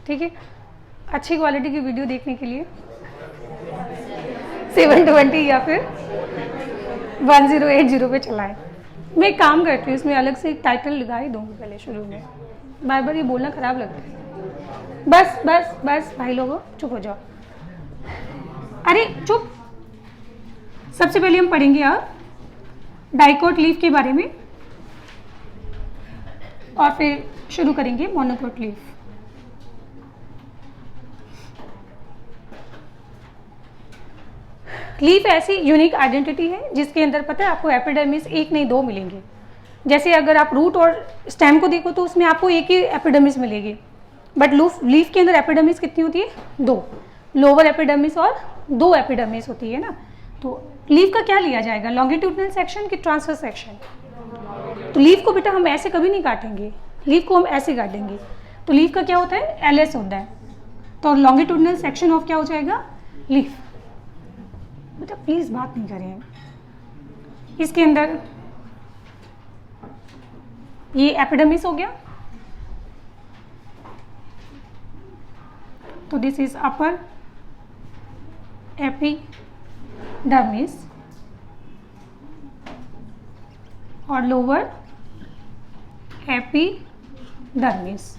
ठीक है, अच्छी क्वालिटी की वीडियो देखने के लिए 720 या फिर 1080 पे चलाएं। मैं एक काम करती हूँ, इसमें अलग से एक टाइटल लगा ही दूँगी पहले शुरू में, बार बार ये बोलना ख़राब लगता है। बस बस बस भाई लोगों चुप हो जाओ, अरे चुप। सबसे पहले हम पढ़ेंगे अब डाइकोट लीफ के बारे में और फिर शुरू करेंगे मोनोकोट लीफ। लीफ ऐसी यूनिक आइडेंटिटी है जिसके अंदर पता है आपको एपिडर्मिस एक नहीं दो मिलेंगे। जैसे अगर आप रूट और स्टेम को देखो तो उसमें आपको एक ही एपिडर्मिस मिलेगी, बट लीफ के अंदर एपिडर्मिस कितनी होती है? दो, लोअर एपिडर्मिस और दो एपिडर्मिस होती है ना। तो लीफ का क्या लिया जाएगा, लॉन्गिट्यूडनल सेक्शन की ट्रांसवर्स सेक्शन? तो लीफ को बेटा हम ऐसे कभी नहीं काटेंगे, लीफ को हम ऐसे काटेंगे। तो लीफ का क्या होता है? एलएस होता है। तो लॉन्गिट्यूडनल सेक्शन ऑफ क्या हो जाएगा? लीफ। बेटा प्लीज बात नहीं करें। इसके अंदर ये एपिडर्मिस हो गया, तो दिस इज अपर एपिडर्मिस और लोअर एपिडर्मिस।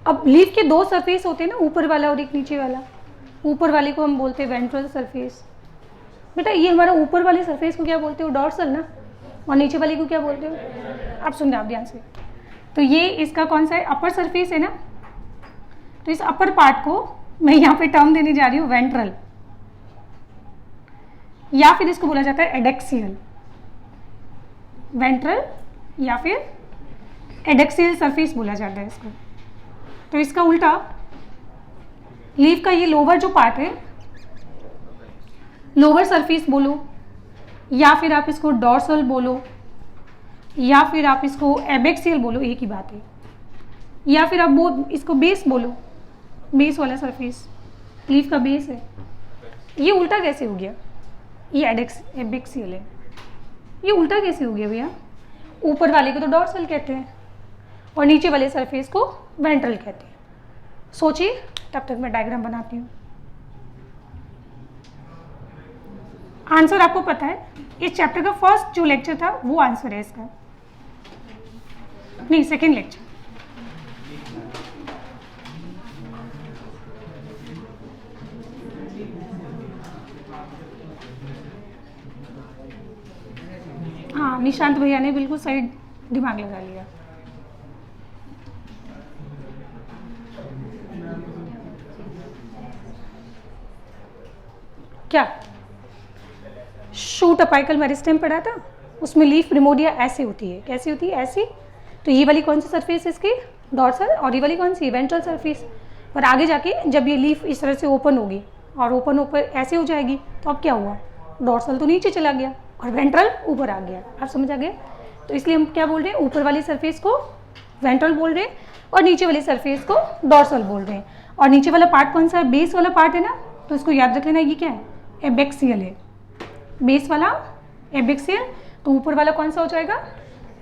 अब लीफ के दो सरफेस होते हैं ना, ऊपर वाला और एक नीचे वाला। ऊपर वाले को हम बोलते हैं वेंट्रल सरफेस। बेटा ये हमारा ऊपर वाले सरफेस को क्या बोलते हो? डॉर्सल ना। और नीचे वाले को क्या बोलते हो? आप सुन रहे, आप ध्यान से। तो ये इसका कौन सा है? अपर सरफेस है ना। तो इस अपर पार्ट को मैं यहाँ पे टर्म देने जा रही हूँ वेंट्रल, या फिर इसको बोला जाता है एडेक्सियल। वेंट्रल या फिर एडेक्सियल सरफेस बोला जाता है इसको। तो इसका उल्टा लीफ का ये लोअर जो पार्ट है, लोअर सरफेस बोलो, या फिर आप इसको डॉर्सल बोलो, या फिर आप इसको एबेक्सियल बोलो, एक ही बात है। या फिर आप वो इसको बेस बोलो, बेस वाला सरफेस लीफ का बेस है। ये उल्टा कैसे हो गया? ये एबेक्सियल है। ये उल्टा कैसे हो गया भैया? ऊपर वाले को तो डॉर्सल कहते हैं और नीचे वाले सरफेस को वेंट्रल कहते हैं। सोचिए, तब तक मैं डायग्राम बनाती हूँ। आंसर आपको पता है, इस चैप्टर का फर्स्ट जो लेक्चर था वो आंसर है इसका, नहीं सेकेंड लेक्चर। हाँ, निशांत भैया ने बिल्कुल सही दिमाग लगा लिया। क्या शूट अपाइकल मेरिस्टेम पढ़ा था? उसमें लीफ प्रिमोडिया ऐसे होती है। कैसी होती है? ऐसी। तो ये वाली कौन सी सरफेस है इसकी? डॉर्सल। और ये वाली कौन सी? Ventral surface. और आगे जाके जब ये लीफ इस तरह से ओपन होगी और ओपन ऊपर ऐसे हो जाएगी, तो अब क्या हुआ? डॉर्सल तो नीचे चला गया और वेंट्रल ऊपर आ गया। आप समझ आ गए? तो इसलिए हम क्या बोल रहे हैं? ऊपर वाली सरफेस को वेंट्रल बोल रहे हैं और नीचे वाली सरफेस को डॉर्सल बोल रहे हैं। और नीचे वाला पार्ट कौन सा है? बेस वाला पार्ट है ना। तो इसको याद रख लेना, ये क्या है? एबेक्सियल है। बेस वाला एबेक्सियल, तो ऊपर वाला कौन सा हो जाएगा?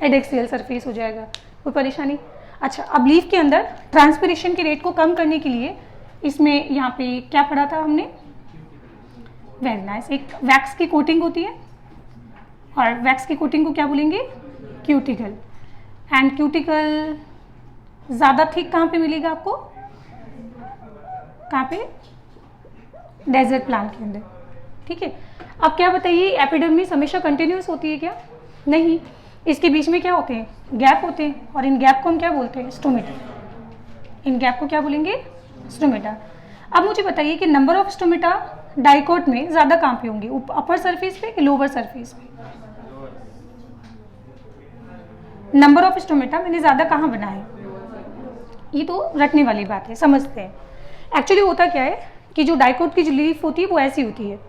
एडेक्सियल सरफेस हो जाएगा। कोई परेशानी? अच्छा, अब लीफ के अंदर ट्रांसपिरेशन के रेट को कम करने के लिए इसमें यहाँ पे क्या पढ़ा था हमने? Very nice. एक वैक्स की कोटिंग होती है और वैक्स की कोटिंग को क्या बोलेंगे? क्यूटिकल। एंड क्यूटिकल ज़्यादा थिक कहाँ पे मिलेगा आपको? कहाँ पे? डेजर्ट प्लांट के अंदर। ठीक है। अब क्या बताइए, एपिडर्मिस हमेशा कंटिन्यूस होती है क्या? नहीं, इसके बीच में क्या होते हैं? गैप होते हैं। और इन गैप को हम क्या बोलते हैं? स्टोमेटा। इन गैप को क्या बोलेंगे? स्टोमेटा। अब मुझे बताइए कि नंबर ऑफ स्टोमेटा डाइकोट में ज़्यादा कहाँ पे होंगे? अपर सरफेस पे कि लोअर सरफेस पे? नंबर ऑफ स्टोमेटा मैंने ज़्यादा कहाँ बनाए? ये तो रटने वाली बात है, समझते हैं। एक्चुअली होता क्या है कि जो डाइकोट की जो लीफ होती है वो ऐसी होती है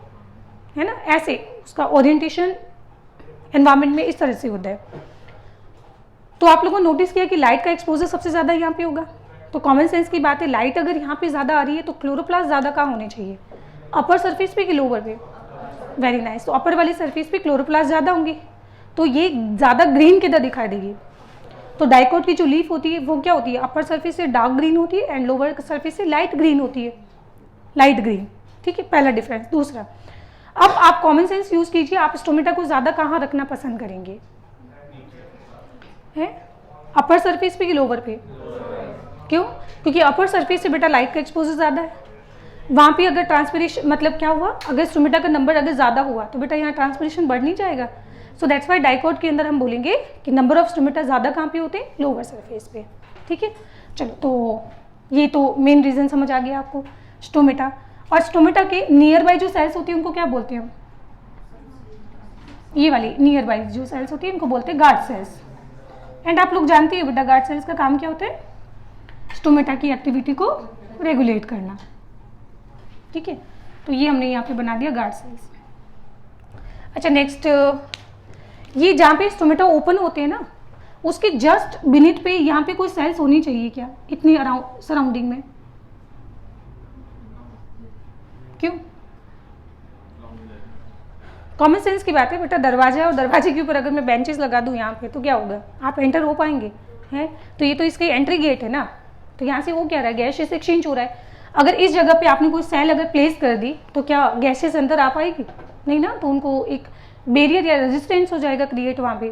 ना, ऐसे। उसका ओरिएंटेशन एनवायरनमेंट में इस तरह से होता है। तो आप लोगों ने नोटिस किया कि लाइट का एक्सपोजर सबसे ज़्यादा यहाँ पे होगा। तो कॉमन सेंस की बात है, लाइट अगर यहाँ पे ज़्यादा आ रही है तो क्लोरोप्लास्ट ज़्यादा कहाँ होने चाहिए? अपर सरफेस पे कि लोअर पे? Very nice. तो अपर वाली सरफेस पे क्लोरोप्लास्ट ज़्यादा होंगे, तो ये ज़्यादा ग्रीन किधर दिखाई देगी? तो डाइकोट की जो लीफ होती है वो क्या होती है, अपर सरफेस से डार्क ग्रीन होती है एंड लोअर सरफेस से लाइट ग्रीन होती है, लाइट ग्रीन। ठीक है, पहला डिफरेंस। दूसरा, अब आप कॉमन सेंस यूज कीजिए, आप स्टोमेटा को ज्यादा कहाँ रखना पसंद करेंगे, है अपर सरफेस पे कि लोअर पे? क्यों? क्योंकि अपर सरफेस से बेटा लाइट का एक्सपोजर ज्यादा है, वहां पे अगर ट्रांसपिरेशन मतलब क्या हुआ, अगर स्टोमेटा का नंबर अगर ज्यादा हुआ तो बेटा यहाँ ट्रांसपिरेशन बढ़ नहीं जाएगा। सो दैट्स वाई डाइकोट के अंदर हम बोलेंगे कि नंबर ऑफ स्टोमेटा ज्यादा कहाँ पे होते हैं, लोअर सरफेस पे। ठीक है, चलो तो ये तो मेन रीजन समझ आ गया आपको स्टोमेटा। और स्टोमेटा के नियर बाई जो सेल्स होती है उनको क्या बोलते हैं हम, ये वाली नियर बाई जो सेल्स होती है उनको बोलते हैं गार्ड सेल्स। एंड आप लोग जानते हैं बेटा गार्ड सेल्स का काम क्या होता है, स्टोमेटा की एक्टिविटी को रेगुलेट करना। ठीक है, तो ये हमने यहाँ पे बना दिया गार्ड सेल्स। अच्छा नेक्स्ट, ये जहाँ पे स्टोमेटा ओपन होते हैं ना उसके जस्ट बिनीथ पे यहाँ पे कोई सेल्स होनी चाहिए क्या, इतनी अराउंड सराउंडिंग में? क्यों? कॉमन सेंस की बात है बेटा, दरवाजा है और दरवाजे के ऊपर अगर मैं बेंचेस लगा दूं यहाँ पे तो क्या होगा, आप एंटर हो पाएंगे हैं? तो ये तो इसकी एंट्री गेट है ना, तो यहाँ से वो क्या रहा है, गैसेस एक्सचेंज हो रहा है। अगर इस जगह पे आपने कोई सेल अगर प्लेस कर दी तो क्या गैसेस अंदर आ पाएगी? नहीं ना, तो उनको एक बैरियर या रेजिस्टेंस हो जाएगा क्रिएट वहाँ पे।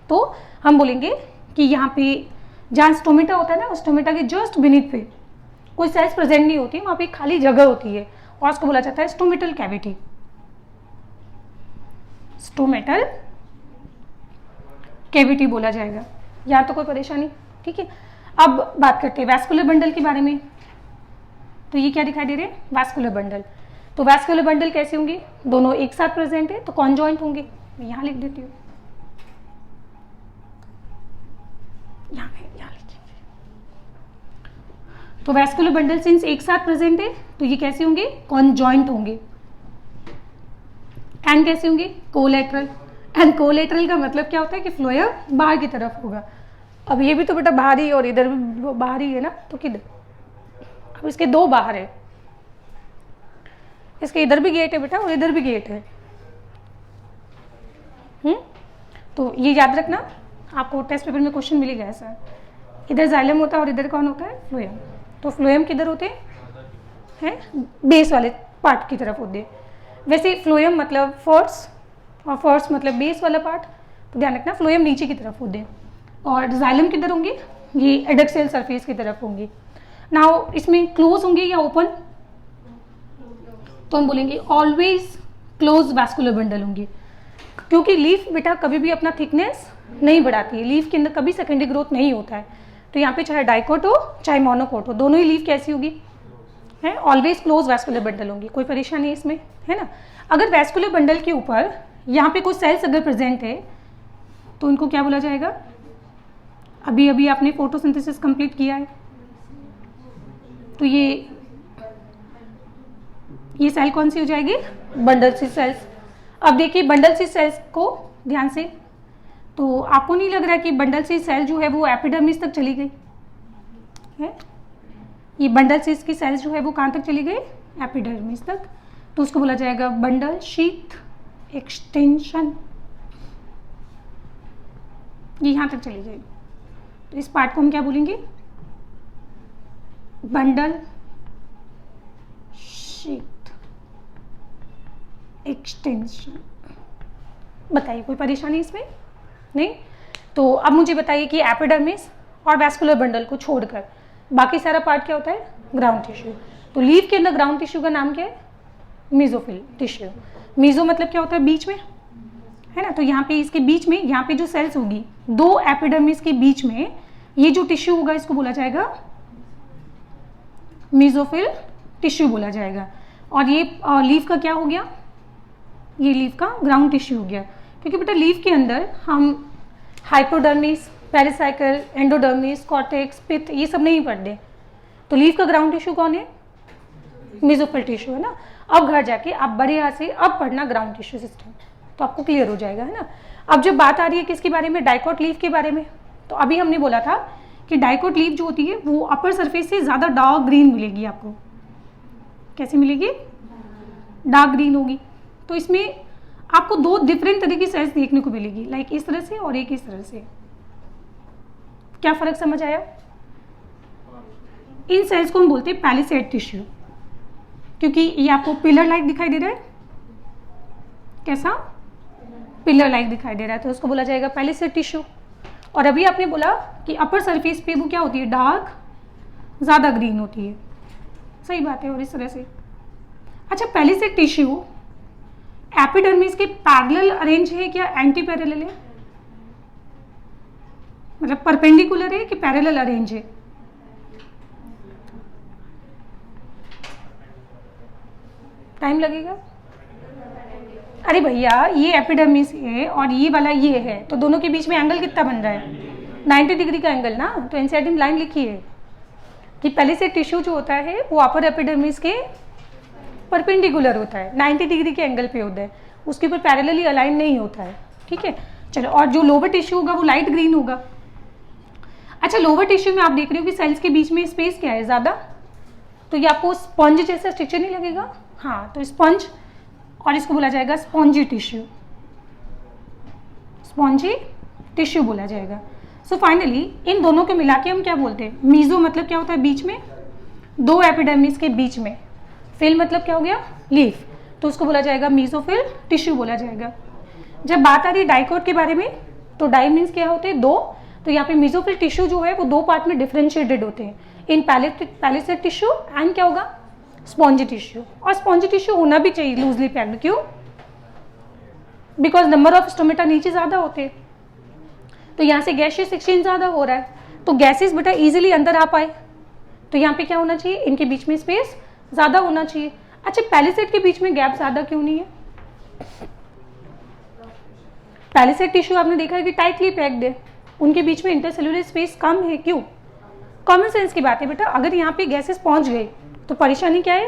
तो हम बोलेंगे कि यहाँ पे जहाँ स्टोमेटा होता है ना, स्टोमेटा के जस्ट बिनीथ पे कोई सेल्स प्रेजेंट नहीं होती, वहाँ पे खाली जगह होती है और उसको बोला जाता है स्टोमेटल कैविटी, स्टोमेटल कैविटी बोला जाएगा। यहाँ तो कोई परेशानी? ठीक है, अब बात करते हैं वैस्कुलर बंडल के बारे में। तो ये क्या दिखाई दे रहे हैं, वैस्कुलर बंडल। तो वैस्कुलर बंडल कैसे होंगे, दोनों एक साथ प्रेजेंट है तो कॉन्जॉइंट होंगे, मैं यहाँ लिख देती हूँ, यहाँ लिखिए। तो वैस्कुलर बंडल सिंस एक साथ प्रेजेंट है तो ये कैसे होंगे, कॉन्जॉइंट होंगे। एंड कैसे होंगे, कोलेटरल। एंड कोलेटरल का मतलब क्या होता है कि फ्लोएम बाहर की तरफ होगा। अब ये भी तो बेटा बाहर ही और इधर भी बाहर ही है ना, तो किधर, अब इसके दो बाहर है, इसके इधर भी गेट है बेटा और इधर भी गेट है। तो ये याद रखना, आपको टेस्ट पेपर में क्वेश्चन मिलेगा ऐसा, इधर जाइलम होता है और इधर कौन होता है, फ्लोएम। तो फ्लोएम किधर होते हैं, बेस वाले पार्ट की तरफ होते हैं। वैसे फ्लोएम मतलब फर्स और फर्स मतलब बेस वाला पार्ट, तो ध्यान रखना फ्लोएम नीचे की तरफ होते हैं और जाइलम किधर होंगे, ये एडक्सियल सरफेस की तरफ होंगे। नाउ इसमें क्लोज होंगे या ओपन, तो हम बोलेंगे ऑलवेज क्लोज वैस्कुलर बंडल होंगे, क्योंकि लीफ बेटा कभी भी अपना थिकनेस नहीं बढ़ाती है, लीफ के अंदर कभी सेकेंडरी ग्रोथ नहीं होता है। तो यहाँ पे चाहे डाइकोट हो चाहे मोनोकोट हो, दोनों ही लीफ कैसी होगी, है ऑलवेज क्लोज वैस्कुलर बंडल होंगी, कोई परेशानी इसमें, है ना। अगर वैस्कुलर बंडल के ऊपर यहाँ पे कोई सेल्स अगर प्रेजेंट है तो इनको क्या बोला जाएगा, अभी अभी आपने फोटोसिंथेसिस कंप्लीट किया है तो ये सेल कौन सी हो जाएगी, बंडल सी सेल्स। अब देखिए बंडल सी सेल्स को ध्यान से, तो आपको नहीं लग रहा कि बंडल सी सेल जो है वो एपिडर्मिस तक चली गई है, ये बंडल सी की सेल्स जो है वो कहाँ तक चली गई, एपिडर्मिस तक, तो उसको बोला जाएगा बंडल शीथ एक्सटेंशन, ये यहाँ तक चली गई। तो इस पार्ट को हम क्या बोलेंगे, बंडल शीथ एक्सटेंशन। बताइए कोई परेशानी इसमें, नहीं? तो अब मुझे बताइए कि एपिडर्मिस और वैस्कुलर बंडल को छोड़कर बाकी सारा पार्ट क्या होता है, ग्राउंड टिश्यू। तो लीफ के अंदर ग्राउंड टिश्यू का नाम क्या है, मीजोफिल टिश्यू। मीजो मतलब क्या होता है, बीच में, है ना। तो यहाँ पे इसके बीच में, यहाँ पे जो सेल्स होगी दो एपिडर्मिस के बीच में, ये जो टिश्यू होगा इसको बोला जाएगा मीजोफिल टिश्यू बोला जाएगा। और ये लीफ का क्या हो गया, ये लीफ का ग्राउंड टिश्यू हो गया, क्योंकि बेटा लीफ के अंदर हम हाइपोडर्मिस, पेरिसाइकल, एंडोडर्मिस, कॉर्टेक्स, पिथ ये सब नहीं पढ़ते। तो लीफ का ग्राउंड टिश्यू कौन है, मीजोफिल टिश्यू, है ना। अब घर जाके आप बड़े हाथ से अब पढ़ना ग्राउंड टिश्यू सिस्टम, तो आपको क्लियर हो जाएगा, है ना। अब जब बात आ रही है किसके बारे में, डाइकोट लीफ के बारे में, तो अभी हमने बोला था कि डाइकोट लीफ जो होती है वो अपर सरफेस से ज़्यादा डार्क ग्रीन मिलेगी आपको। कैसे मिलेगी, डार्क ग्रीन होगी। तो इसमें आपको दो डिफरेंट तरह की सेल्स देखने को मिलेगी, लाइक इस तरह से और एक इस तरह से, क्या फ़र्क समझ आया? इन सेल्स को हम बोलते हैं पैलिसेड टिश्यू, क्योंकि ये आपको पिलर लाइक दिखाई दे रहा है। कैसा? पिलर लाइक दिखाई दे रहा है, तो उसको बोला जाएगा पैलिसेड टिश्यू। और अभी आपने बोला कि अपर सरफेस पे वो क्या होती है, डार्क, ज़्यादा ग्रीन होती है। सही बात है। और इस तरह से अच्छा, पैलिसेड टिश्यू एपिडर्मिस के पैरेलल अरेंज है क्या एंटी पैरेलल है? मतलब परपेंडिकुलर है कि पैरेलल अरेंज है? टाइम लगेगा। अरे भैया, ये एपिडर्मिस है और ये वाला ये है, तो दोनों के बीच में एंगल कितना बन रहा है? 90 डिग्री का एंगल ना। तो एनसीईआरटी में लाइन लिखी है कि पैलिसेड टिश्यू जो होता है वो अपर एपिडर्मिस के परपेंडिकुलर होता है, 90 डिग्री के एंगल पे होता है, उसके ऊपर पैरेलली अलाइन नहीं होता है। ठीक है, चलो। और जो लोअर टिश्यू होगा वो लाइट ग्रीन होगा। अच्छा, लोअर टिश्यू में आप देख रहे हो कि सेल्स के बीच में स्पेस क्या है, ज़्यादा, तो ये आपको स्पंज जैसा स्ट्रक्चर नहीं लगेगा? हाँ, तो स्पंज, और इसको बोला जाएगा स्पॉन्जी टिश्यू, स्पॉन्जी टिश्यू बोला जाएगा। सो फाइनली इन दोनों को मिला के हम क्या बोलते हैं, मीजो मतलब क्या होता है, बीच में, दो एपिडर्मिस के बीच में। फिल मतलब क्या हो गया, लीफ, तो उसको बोला जाएगा मीजोफिल टिश्यू बोला जाएगा। जब बात आ रही है डाइकोट के बारे में, तो डाई मीन्स क्या होते हैं, दो, तो यहाँ पे मीजोफिल टिश्यू जो है वो दो पार्ट में डिफरेंशिएटेड होते हैं, इन पैलिसेड टिश्यू एंड क्या होगा, स्पॉन्जी टिश्यू। और स्पॉन्जी टिश्यू होना भी चाहिए लूजली पैक्ड, क्यों? बिकॉज नंबर ऑफ स्टोमेटा नीचे ज़्यादा होते हैं, तो यहाँ से गैसियस एक्सचेंज ज़्यादा हो रहा है, तो गैसेस बेटा इजीली अंदर आ पाए, तो यहाँ पे क्या होना चाहिए, इनके बीच में स्पेस ज़्यादा होना चाहिए। अच्छा, पैलिसेड के बीच में गैप ज़्यादा क्यों नहीं है? पैलिसेड टिश्यू आपने देखा है कि टाइटली पैक्ड है, उनके बीच में इंटरसेल्युलर स्पेस कम है, क्यों? कॉमन सेंस की बात है बेटा, अगर यहाँ पे गैसेस पहुँच गए तो परेशानी क्या है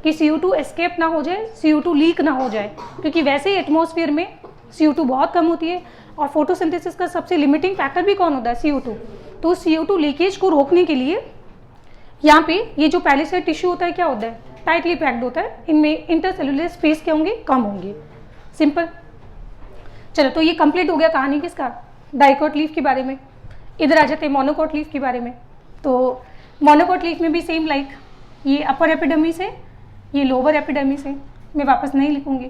कि CO2 एस्केप ना हो जाए, CO2 लीक ना हो जाए, क्योंकि वैसे ही एटमॉस्फेयर में CO2 बहुत कम होती है, और फोटोसिंथेसिस का सबसे लिमिटिंग फैक्टर भी कौन होता है, CO2। तो CO2 लीकेज को रोकने के लिए यहाँ पे ये जो पैलिसेड टिश्यू होता है क्या होता है, टाइटली पैक्ड होता है, इनमें इंटरसेल्युलर स्पेस क्या होंगे, कम होंगे। सिंपल। चलो, तो ये कंप्लीट हो गया कहानी किसका, डाइकोट लीफ के बारे में। इधर आ जाते हैं मोनोकोट लीफ के बारे में। तो मोनोकोट लीफ में भी सेम लाइक, ये अपर एपिडर्मिस है, ये लोअर एपिडर्मिस है, मैं वापस नहीं लिखूंगी।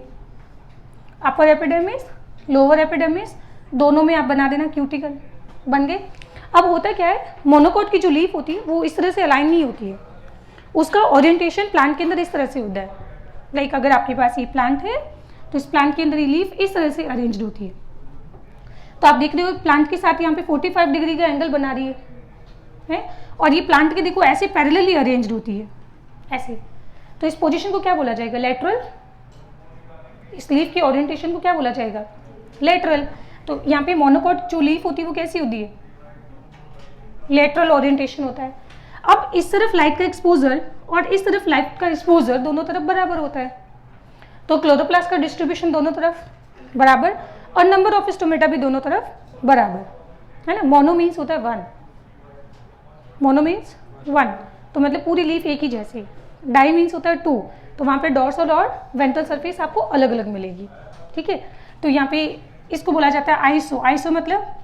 अपर एपिडर्मिस, लोअर एपिडर्मिस, दोनों में आप बना देना क्यूटिकल, बन गए। अब होता क्या है, मोनोकोट की जो लीफ होती है वो इस तरह से अलाइन नहीं होती है, उसका ओरिएंटेशन प्लांट के अंदर इस तरह से होता है। लाइक अगर आपके पास ये प्लांट है तो इस प्लांट के अंदर ये लीफ इस तरह से अरेंज्ड होती है, तो आप देख रहे हो प्लांट के साथ यहाँ पे 45 डिग्री का एंगल बना रही है, और ये प्लांट के देखो ऐसे पैरेलली अरेंज्ड होती है, ऐसे। तो इस पोजीशन को क्या बोला जाएगा, लेटरल। इस लीफ के ओरिएंटेशन को क्या बोला जाएगा, लेटरल। तो यहाँ पे मोनोकोट जो लीफ होती है वो कैसी होती है, लेटरल ओरिएंटेशन होता है। अब इस तरफ लाइट का एक्सपोजर और इस तरफ लाइट का एक्सपोजर दोनों तरफ बराबर होता है, तो क्लोरोप्लास्ट का डिस्ट्रीब्यूशन दोनों तरफ बराबर, और नंबर ऑफ स्टोमेटा भी दोनों तरफ बराबर, है ना। मोनो मीन्स होता है 1, मोनो मीन्स 1, तो मतलब पूरी लीफ एक ही जैसी। डाई मीन्स होता है 2, तो वहाँ पे डॉर्सल और वेंट्रल सरफेस आपको अलग अलग मिलेगी। ठीक है, तो यहाँ पे इसको बोला जाता है आइसो। आइसो मतलब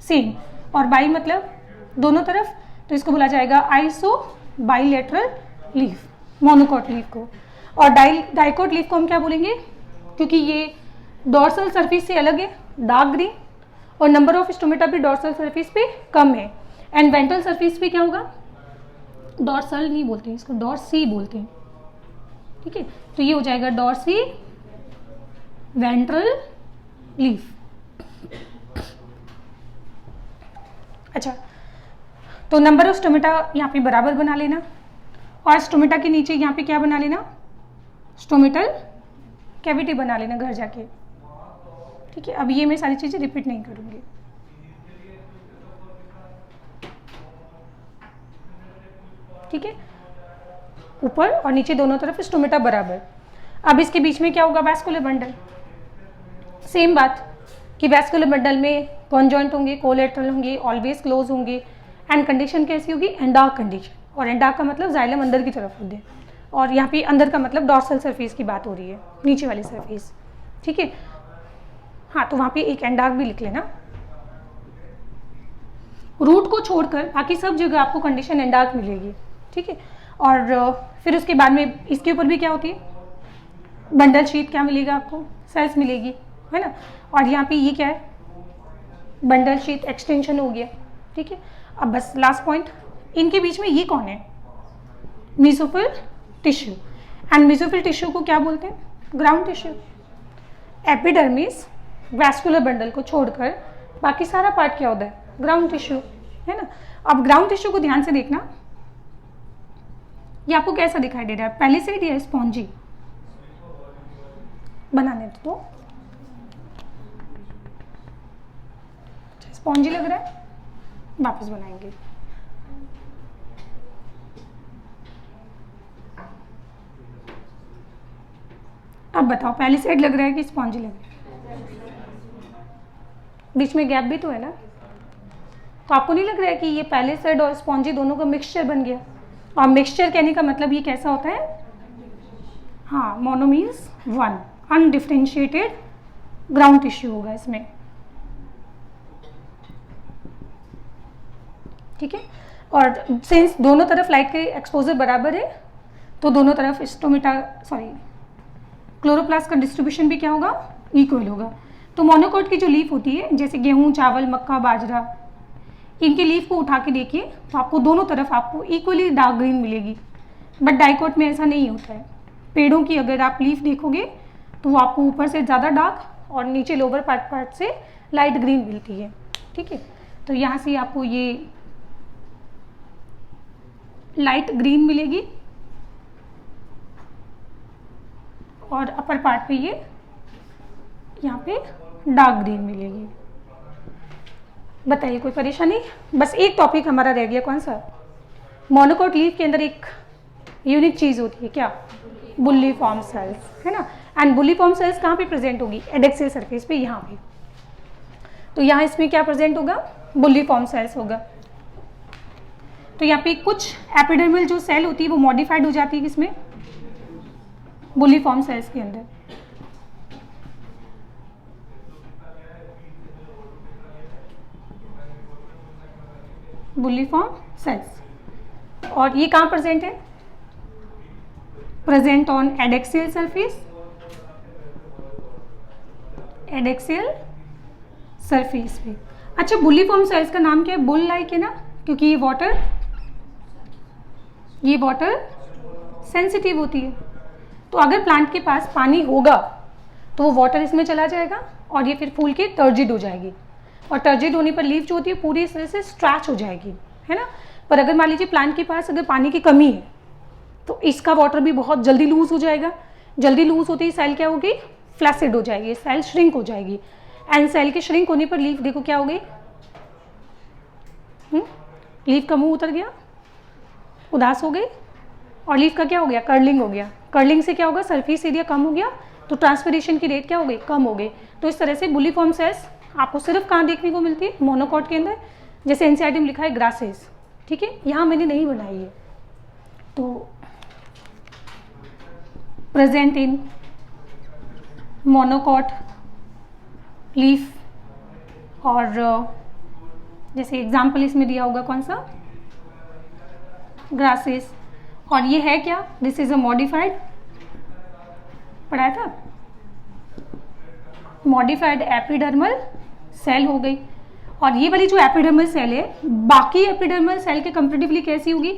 सेम, और बाई मतलब दोनों तरफ, तो इसको बोला जाएगा iso bilateral leaf, monocot leaf को। और डाइकोट लीफ को हम क्या बोलेंगे, क्योंकि ये डॉर्सल सरफेस से अलग है, डार्क ग्रीन, और नंबर ऑफ स्टोमेटा भी डॉर्सल सरफेस पे कम है, एंड वेंट्रल सरफेस पे क्या होगा, डॉर्सल नहीं बोलते हैं इसको, डॉर्सी बोलते हैं। ठीक है, तो ये हो जाएगा डॉर्सी वेंट्रल लीफ। अच्छा, तो नंबर ऑफ स्टोमेटा यहाँ पे बराबर बना लेना, और स्टोमेटा के नीचे यहाँ पे क्या बना लेना, स्टोमेटल कैविटी बना लेना घर जाके। ठीक है, अब ये मैं सारी चीज़ें रिपीट नहीं करूँगी। ठीक है, ऊपर और नीचे दोनों तरफ स्टोमेटा बराबर। अब इसके बीच में क्या होगा, वैस्कुलर बंडल। सेम बात कि वैस्कुलर बंडल में कॉन्जॉइंट होंगे, कोलेटरल होंगे, ऑलवेज क्लोज होंगे, एंड कंडीशन कैसी होगी, एंडार्क कंडीशन। और एंडार्क का मतलब जाइलम अंदर की तरफ होते हैं, और यहाँ पे अंदर का मतलब डॉर्सल सरफेस की बात हो रही है, नीचे वाली सरफेस। ठीक है, हाँ, तो वहाँ पे एक एंडार्क भी लिख लेना। रूट को छोड़कर बाकी सब जगह आपको कंडीशन एंडार्क मिलेगी, ठीक है। और फिर उसके बाद में इसके ऊपर भी क्या होती है, बंडल शीट क्या मिलेगा आपको, सेल्स मिलेगी, है ना। और यहाँ पे ये क्या है, बंडल शीट एक्सटेंशन हो गया, ठीक है। अब बस लास्ट पॉइंट, इनके बीच में ये कौन है, mesophyll tissue. And mesophyll tissue को क्या बोलते हैं, ground tissue. Epidermis vascular bundle को छोड़कर बाकी सारा पार्ट क्या होता है, ग्राउंड टिश्यू, है ना। अब ग्राउंड टिश्यू को ध्यान से देखना, ये आपको कैसा दिखाई दे रहा है, पैलिसेड या स्पॉन्जी, बनाने तो स्पॉन्जी लग रहा है, वापस बनाएंगे। अब बताओ पैलिसेड लग रहा है कि स्पॉन्जी लग रहा है, बीच में गैप भी तो है ना। तो आपको नहीं लग रहा है कि ये पैलिसेड और स्पॉन्जी दोनों का मिक्सचर बन गया। और मिक्सचर कहने का मतलब ये कैसा होता है, हाँ, मोनोमीन्स वन, अनडिफरेंशिएटेड ग्राउंड टिश्यू होगा इसमें, ठीक है। और सिंस दोनों तरफ लाइट के एक्सपोजर बराबर है तो दोनों तरफ क्लोरोप्लास्ट का डिस्ट्रीब्यूशन भी क्या होगा, इक्वल होगा। तो मोनोकोट की जो लीफ होती है, जैसे गेहूं, चावल, मक्का, बाजरा, इनकी लीफ को उठा के देखिए तो आपको दोनों तरफ आपको इक्वली डार्क ग्रीन मिलेगी। बट डाइकोट में ऐसा नहीं होता है। पेड़ों की अगर आप लीफ देखोगे तो वो आपको ऊपर से ज़्यादा डार्क और नीचे लोअर पार्ट से लाइट ग्रीन मिलती है, ठीक है। तो यहाँ से आपको ये लाइट ग्रीन मिलेगी और अपर पार्ट पे ये यहाँ पे डार्क ग्रीन मिलेगी। बताइए कोई परेशानी। बस एक टॉपिक हमारा रह गया, कौन सा, मोनोकोट लीफ के अंदर एक यूनिक चीज होती है क्या, बुल्ली फॉर्म सेल्स, है ना। एंड बुल्ली फॉर्म सेल्स कहाँ पे प्रेजेंट होगी, एडेक्सियल सरफेस पे, यहाँ पे। तो यहाँ इसमें क्या प्रेजेंट होगा, बुल्ली फॉर्म सेल्स होगा। तो यहाँ पे कुछ एपिडर्मल जो सेल होती है वो मॉडिफाइड हो जाती है किसमें, बुल्ली फॉर्म सेल्स के अंदर। बुल्ली फॉर्म सेल्स। और ये कहाँ प्रेजेंट है, present on adaxial surface, adaxial surface पे। अच्छा, बुल्ली फॉर्म सेल्स का नाम क्या है, बुल लाइक है ना, क्योंकि ये वाटर सेंसिटिव होती है। तो अगर प्लांट के पास पानी होगा तो वो वाटर इसमें चला जाएगा और ये फिर फूल के टर्जिड हो जाएगी। और टर्जिड होने पर लीफ जो होती है पूरी तरह से स्ट्रैच हो जाएगी, है ना। पर अगर मान लीजिए प्लांट के पास अगर पानी की कमी है तो इसका वाटर भी बहुत जल्दी लूज हो जाएगा। जल्दी लूज होती ही सेल क्या होगी, फ्लैसिड हो जाएगी, सेल श्रिंक हो जाएगी। एंड सेल के श्रिंक होने पर लीफ देखो क्या हो गई, लीफ का मुंह उतर गया, उदास हो गई, और लीफ का क्या हो गया, कर्लिंग हो गया। कर्लिंग से क्या होगा, सरफेस एरिया कम हो गया, तो ट्रांसपिरेशन की रेट क्या हो गई, कम हो गई। तो इस तरह से बुल्ली फॉर्म सेल्स आपको सिर्फ कहाँ देखने को मिलती है, मोनोकॉट के अंदर। जैसे एनसीईआरटी में लिखा है ग्रासेस, ठीक है, यहाँ मैंने नहीं बनाई है। तो प्रेजेंट इन मोनोकॉट लीफ, और जैसे एग्जाम्पल इसमें दिया होगा कौन सा, ग्रासेस। और ये है क्या, दिस इज अ मॉडिफाइड, पढ़ाया था, मॉडिफाइड एपिडर्मल सेल हो गई। और ये वाली जो एपिडर्मल सेल है बाकी एपिडर्मल सेल के कंपेरेटिवली कैसी होगी,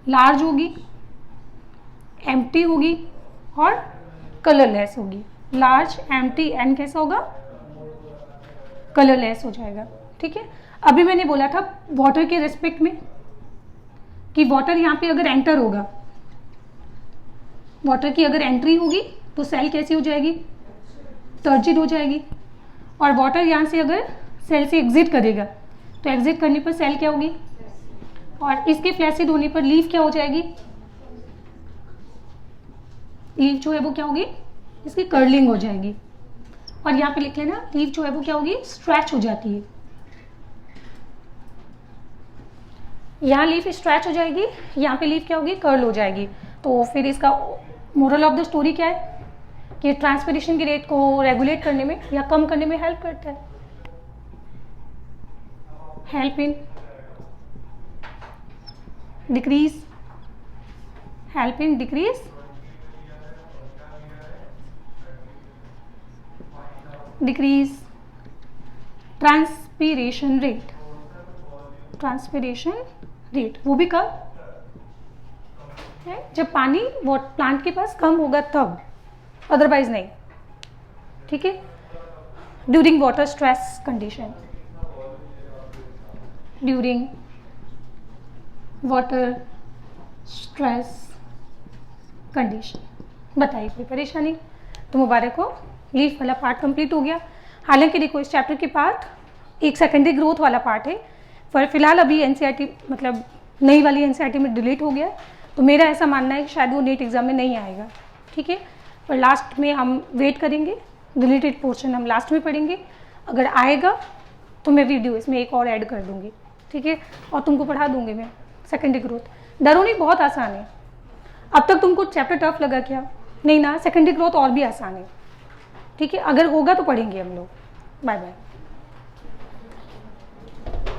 लार्ज होगी, एम्प्टी होगी और कलरलेस होगी। लार्ज, एम्प्टी एंड कैसा होगा, कलरलेस हो जाएगा, ठीक है। अभी मैंने बोला था वाटर के रेस्पेक्ट में कि वाटर यहाँ पे अगर एंटर होगा, वाटर की अगर एंट्री होगी तो सेल कैसी हो जाएगी, टर्जिड हो जाएगी। और वाटर यहाँ से अगर सेल से एग्जिट करेगा तो एग्जिट करने पर सेल क्या होगी, और इसके फ्लैसिड होने पर लीफ क्या हो जाएगी, लीफ जो है वो क्या होगी, इसकी कर्लिंग हो जाएगी। और यहाँ पे लिख लेना, लीफ जो है वो क्या होगी, स्ट्रेच हो जाती है। यहाँ लीफ स्ट्रेच हो जाएगी, यहाँ पे लीफ क्या होगी, कर्ल हो जाएगी। तो फिर इसका मोरल ऑफ द स्टोरी क्या है कि ट्रांसपिरेशन की रेट को रेगुलेट करने में या कम करने में हेल्प करता है, help in decrease, help in decrease transpiration rate, transpiration rate, वो भी कब है, जब पानी वो प्लांट के पास कम होगा तब, अदरवाइज नहीं, ठीक है। During water stress condition, during water stress condition, बताइए कोई परेशानी? तो मुबारक हो, लीफ वाला पार्ट कंप्लीट हो गया। हालांकि देखो इस चैप्टर के पार्ट एक सेकेंडरी ग्रोथ वाला पार्ट है, पर फिलहाल अभी एनसीईआरटी मतलब नई वाली एनसीईआरटी में डिलीट हो गया, तो मेरा ऐसा मानना है कि शायद वो नीट एग्जाम में नहीं आएगा, ठीक है। पर लास्ट में हम वेट करेंगे, डिलीटेड पोर्शन हम लास्ट में पढ़ेंगे, अगर आएगा तो मैं वीडियो इसमें एक और ऐड कर दूंगी, ठीक है, और तुमको पढ़ा दूंगी मैं सेकेंडरी ग्रोथ। डरो नहीं, बहुत आसान है। अब तक तुमको चैप्टर टफ लगा क्या? नहीं ना, सेकेंडरी ग्रोथ और भी आसान है, ठीक है। अगर होगा तो पढ़ेंगे हम लोग। Bye bye.